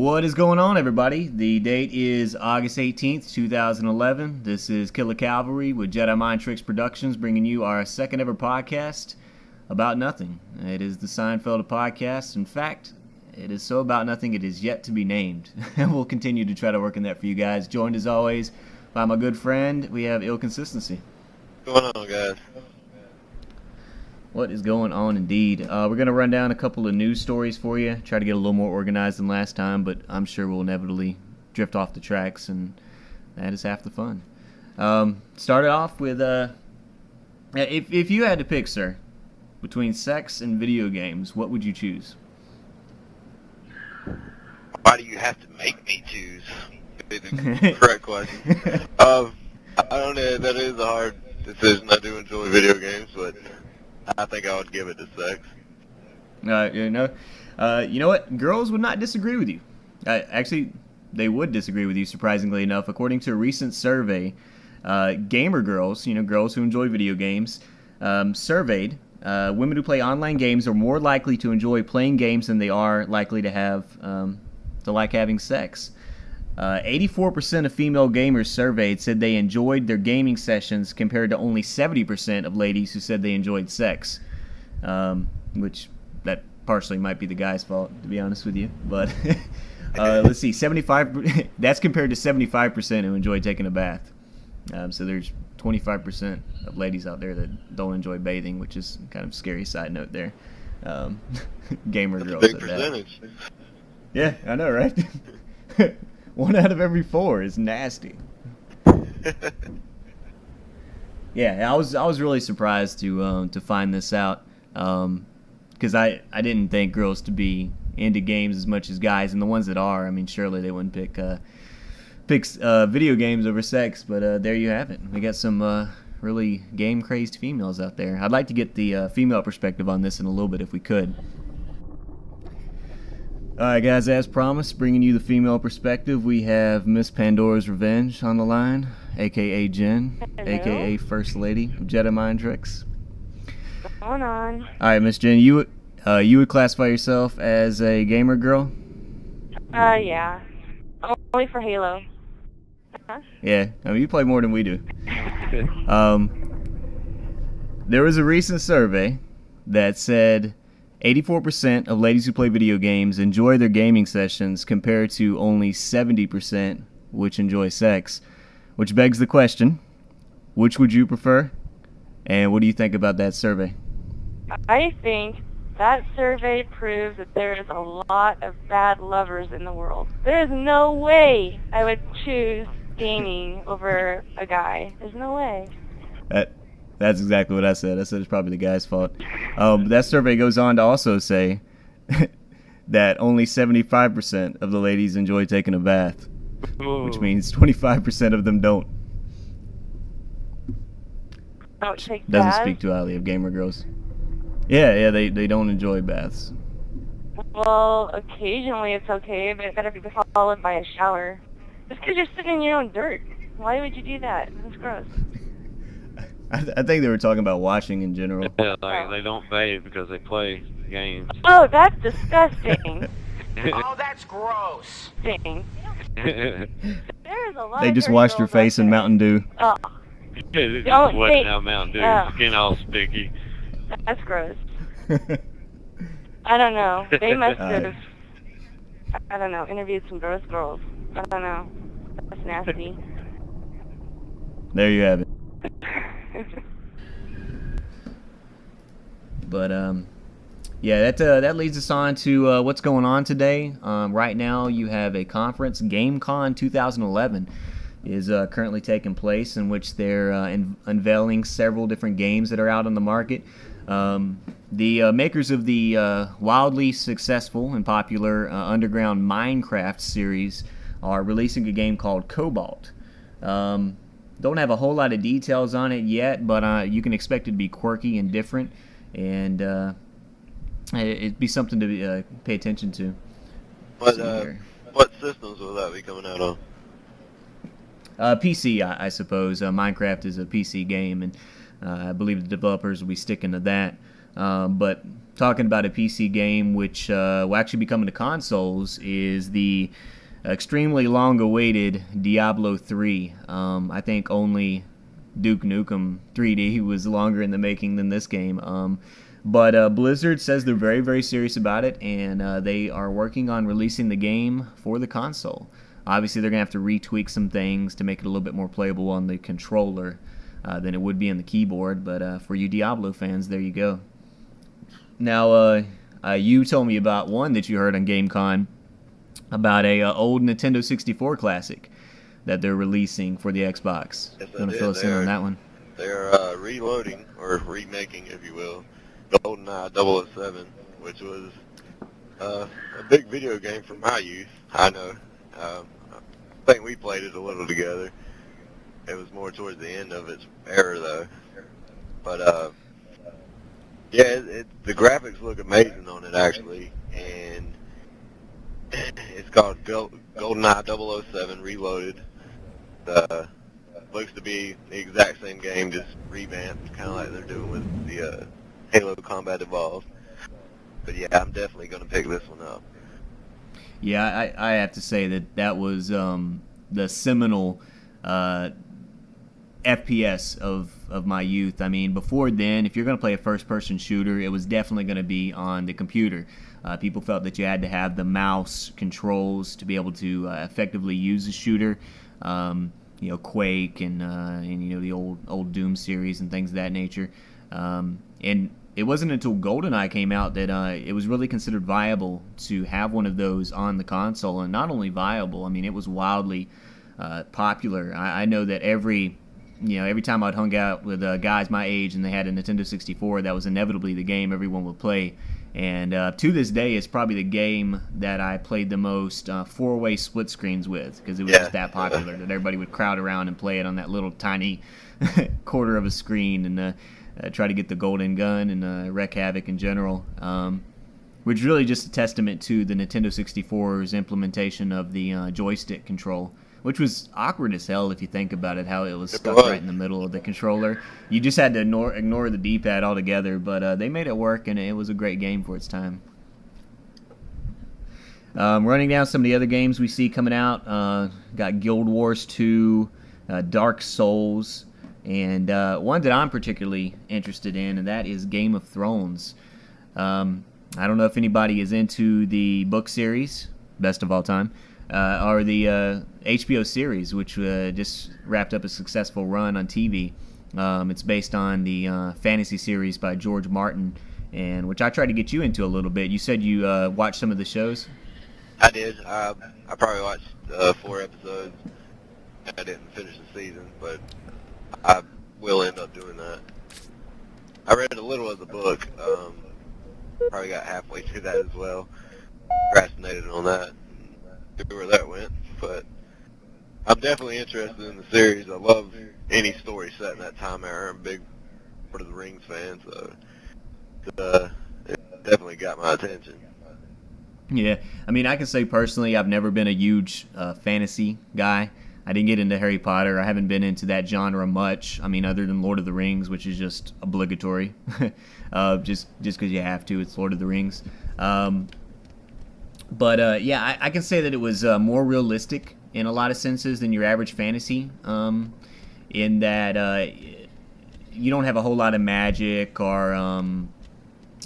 What is going on, everybody? The date is August 18th, 2011. This is Killah Cavalry with Jedi Mind Tricks Productions, bringing you our second ever podcast about nothing. It is the Seinfeld podcast. In fact, it is so about nothing it is yet to be named. And we'll continue to try to work on that for you guys. Joined as always by my good friend, we have Illconsistency. What's going on, guys? What is going on indeed? We're going to run down a couple of news stories for you, try to get a little more organized than last time, but I'm sure we'll inevitably drift off the tracks, and that is half the fun. Started off with, if you had to pick, sir, between sex and video games, what would you choose? Why do you have to make me choose? Is the correct question. I don't know, that is a hard decision. I do enjoy video games, but I think I would give it to sex. You know what? Girls would not disagree with you. Actually, they would disagree with you, surprisingly enough. According to a recent survey, gamer girls, girls who enjoy video games, surveyed, women who play online games are more likely to enjoy playing games than they are likely to like having sex. 84% of female gamers surveyed said they enjoyed their gaming sessions compared to only 70% of ladies who said they enjoyed sex, which that partially might be the guy's fault, to be honest with you. But let's see, 75. That's compared to 75% who enjoy taking a bath. So there's 25% of ladies out there that don't enjoy bathing, which is kind of a scary side note there. Gamer That's girls. a big percentage. Yeah, I know, right? 1 out of every 4 is nasty. Yeah, I was really surprised to find this out, because I didn't think girls to be into games as much as guys, and the ones that are, I mean, surely they wouldn't pick video games over sex. But there you have it. We got some really game crazed females out there. I'd like to get the female perspective on this in a little bit if we could. Alright guys, as promised, bringing you the female perspective, we have Miss Pandora's Revenge on the line, a.k.a. Jen, Hello. a.k.a. First Lady of Jedi Mind Tricks. What's going on? Alright, Miss Jen, you would classify yourself as a gamer girl? Yeah. Only for Halo. Huh? Yeah, I mean, you play more than we do. There was a recent survey that said 84% of ladies who play video games enjoy their gaming sessions compared to only 70% which enjoy sex, which begs the question, which would you prefer? And what do you think about that survey? I think that survey proves that there is a lot of bad lovers in the world. There is no way I would choose gaming over a guy. There's no way. That's exactly what I said. I said it's probably the guy's fault. That survey goes on to also say that only 75% of the ladies enjoy taking a bath, which means 25% of them don't. Don't take Doesn't baths? speak too highly of gamer girls. Yeah, they don't enjoy baths. Well, occasionally it's okay, but it better be followed by a shower. Just because you're sitting in your own dirt. Why would you do that? That's gross. I think they were talking about washing in general. Yeah, they don't bathe because they play games. Oh, that's disgusting. Oh, that's gross. There is a lot They of just dirty washed their girls face out in there. Mountain Dew. Oh, It's Don't just wetting say- out Mountain Dew, Oh. skin all sticky. that's gross. I don't know. They must have, I don't know, interviewed some gross girls. I don't know. That's nasty. There you have it. But yeah, that leads us on to what's going on today. Right now, you have a conference, GameCon 2011, is currently taking place, in which they're unveiling several different games that are out on the market. The makers of the wildly successful and popular underground Minecraft series are releasing a game called Cobalt. Don't have a whole lot of details on it yet, but you can expect it to be quirky and different, and it'd be something to pay attention to. What systems will that be coming out on? PC, I suppose. Minecraft is a PC game, and I believe the developers will be sticking to that. But talking about a PC game which will actually be coming to consoles is the extremely long-awaited Diablo 3. I think only Duke Nukem 3D was longer in the making than this game. But Blizzard says they're very, very serious about it, and they are working on releasing the game for the console. Obviously, they're going to have to retweak some things to make it a little bit more playable on the controller than it would be on the keyboard. But for you Diablo fans, there you go. Now, you told me about one that you heard on GameCon about a old Nintendo 64 classic that they're releasing for the Xbox. Yes, You want to fill us in on that one? They're reloading, or remaking, if you will, GoldenEye 007, which was a big video game from my youth. I know. I think we played it a little together. It was more towards the end of its era, though. But, yeah, the graphics look amazing on it, actually. And it's called GoldenEye 007 Reloaded. Looks to be the exact same game, just revamped, kind of like they're doing with the Halo Combat Evolved. But yeah, I'm definitely going to pick this one up. Yeah, I have to say that was the seminal FPS of my youth. I mean, before then, if you're going to play a first-person shooter, it was definitely going to be on the computer. People felt that you had to have the mouse controls to be able to effectively use a shooter. You know, Quake and you know the old Doom series and things of that nature. And it wasn't until GoldenEye came out that it was really considered viable to have one of those on the console. And not only viable, I mean, it was wildly popular. I know that every time I'd hung out with guys my age and they had a Nintendo 64, that was inevitably the game everyone would play. And to this day, it's probably the game that I played the most four-way split screens with, because it was just that popular that everybody would crowd around and play it on that little tiny quarter of a screen and try to get the golden gun and wreak havoc in general, which is really just a testament to the Nintendo 64's implementation of the joystick control, which was awkward as hell if you think about it, how it was stuck right in the middle of the controller. You just had to ignore the D-pad altogether, but they made it work, and it was a great game for its time. Running down some of the other games we see coming out, got Guild Wars 2, Dark Souls, and one that I'm particularly interested in, and that is Game of Thrones. I don't know if anybody is into the book series, best of all time, or the HBO series, which just wrapped up a successful run on TV. It's based on the fantasy series by George Martin, and which I tried to get you into a little bit. You said you watched some of the shows? I did. I probably watched 4 episodes. I didn't finish the season, but I will end up doing that. I read a little of the book. Probably got halfway through that as well. Procrastinated on that. See where that went. But I'm definitely interested in the series. I love any story set in that time era. I'm a big Lord of the Rings fan, so it definitely got my attention. Yeah, I mean, I can say personally, I've never been a huge fantasy guy. I didn't get into Harry Potter. I haven't been into that genre much. I mean, other than Lord of the Rings, which is just obligatory, just because you have to. It's Lord of the Rings. But yeah, I can say that it was more realistic in a lot of senses than your average fantasy. In that you don't have a whole lot of magic or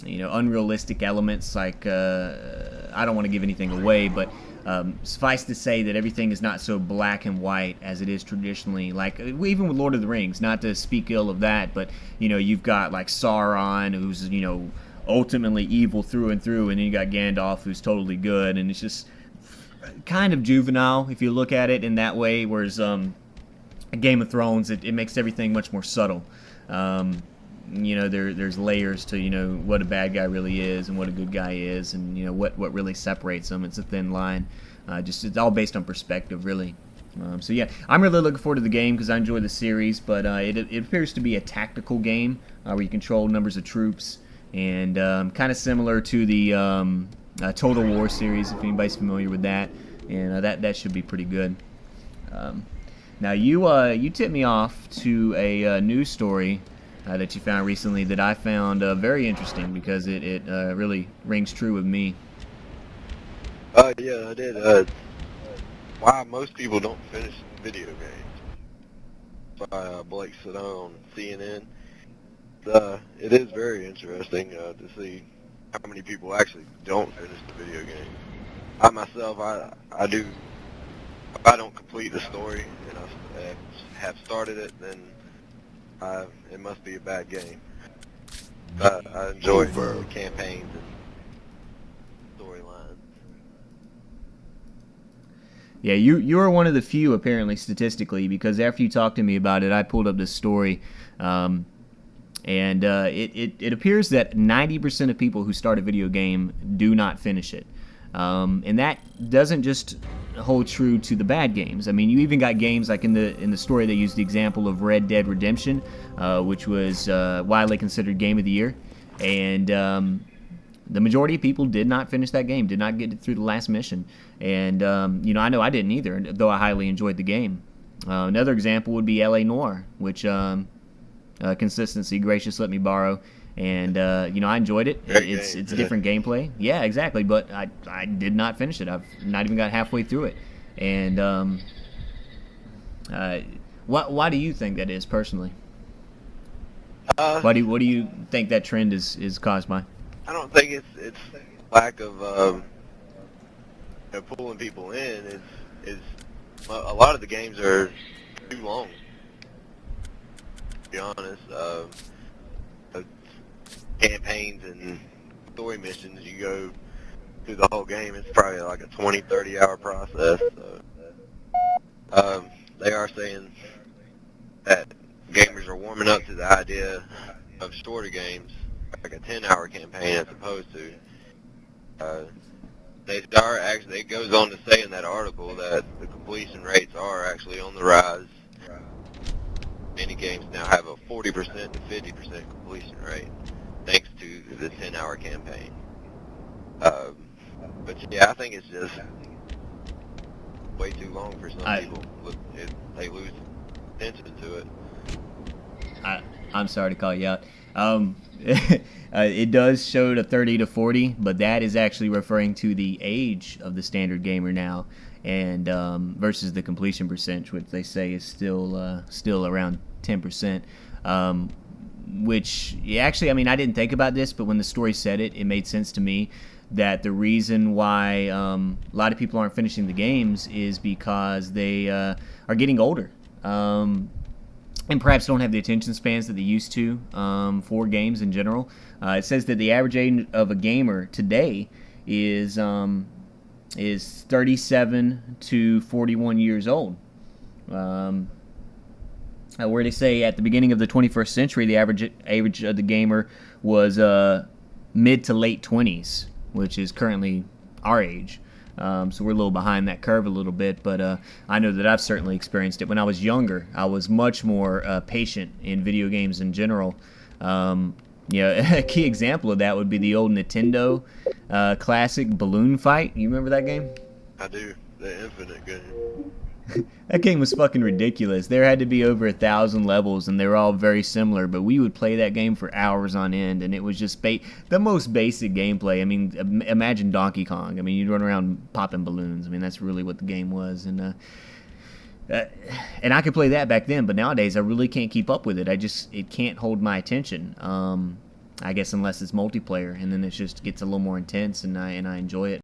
unrealistic elements. Like I don't want to give anything away, but suffice to say that everything is not so black and white as it is traditionally. Like even with Lord of the Rings, not to speak ill of that, but you've got like Sauron, who's ultimately evil through and through, and then you got Gandalf, who's totally good, and it's just kind of juvenile if you look at it in that way. Whereas Game of Thrones, it makes everything much more subtle. There's layers to what a bad guy really is and what a good guy is, and what really separates them. It's a thin line. It's all based on perspective, really. So yeah, I'm really looking forward to the game because I enjoy the series, but it appears to be a tactical game where you control numbers of troops, and kind of similar to the Total War series, if anybody's familiar with that, and that should be pretty good. Now you tipped me off to a news story that you found recently that I found very interesting because it really rings true with me. Yeah, I did. Why most people don't finish video games by Blake Sedone on CNN. It is very interesting to see how many people actually don't finish the video game. I myself, I do. If I don't complete the story and I have started it, then it must be a bad game. I enjoy the campaigns and storylines. Yeah, you are one of the few, apparently, statistically, because after you talked to me about it, I pulled up this story, and it appears that 90% of people who start a video game do not finish it. And that doesn't just hold true to the bad games. I mean, you even got games like in the story they used the example of Red Dead Redemption, which was widely considered Game of the Year, and the majority of people did not finish that game, did not get through the last mission, and I know I didn't either, though I highly enjoyed the game. Another example would be L.A. Noire, which Consistency gracious let me borrow. And I enjoyed it. It's different gameplay. Yeah, exactly. But I did not finish it. I've not even got halfway through it. And why do you think that is personally? What do you think that trend is caused by? I don't think it's lack of pulling people in. Is a lot of the games are too long. To be honest. Campaigns and story missions, you go through the whole game, it's probably like a 20-30 hour process. So, they are saying that gamers are warming up to the idea of shorter games, like a 10-hour campaign as opposed to, it goes on to say in that article that the completion rates are actually on the rise. Many games now have a 40% to 50% completion rate, thanks to the 10-hour campaign. But yeah, I think it's just way too long for some people. They lose attention to it. I'm sorry to call you out. It does show the 30 to 40, but that is actually referring to the age of the standard gamer now, and versus the completion percentage, which they say is still around 10%. Which actually, I mean, I didn't think about this, but when the story said it, it made sense to me that the reason why a lot of people aren't finishing the games is because they are getting older. And perhaps don't have the attention spans that they used to for games in general. It says that the average age of a gamer today is 37 to 41 years old. Where they say at the beginning of the 21st century, the average age of the gamer was mid to late 20s, which is currently our age. So we're a little behind that curve a little bit, but I know that I've certainly experienced it. When I was younger, I was much more patient in video games in general. A key example of that would be the old Nintendo classic Balloon Fight. You remember that game? I do. The Infinite game. That game was fucking ridiculous. There had to be over 1,000 levels, and they were all very similar, but we would play that game for hours on end, and it was just the most basic gameplay. I mean, imagine Donkey Kong. I mean, you'd run around popping balloons. I mean, that's really what the game was, and I could play that back then, but nowadays I really can't keep up with it. It can't hold my attention. I guess unless it's multiplayer, and then it just gets a little more intense, and I enjoy it.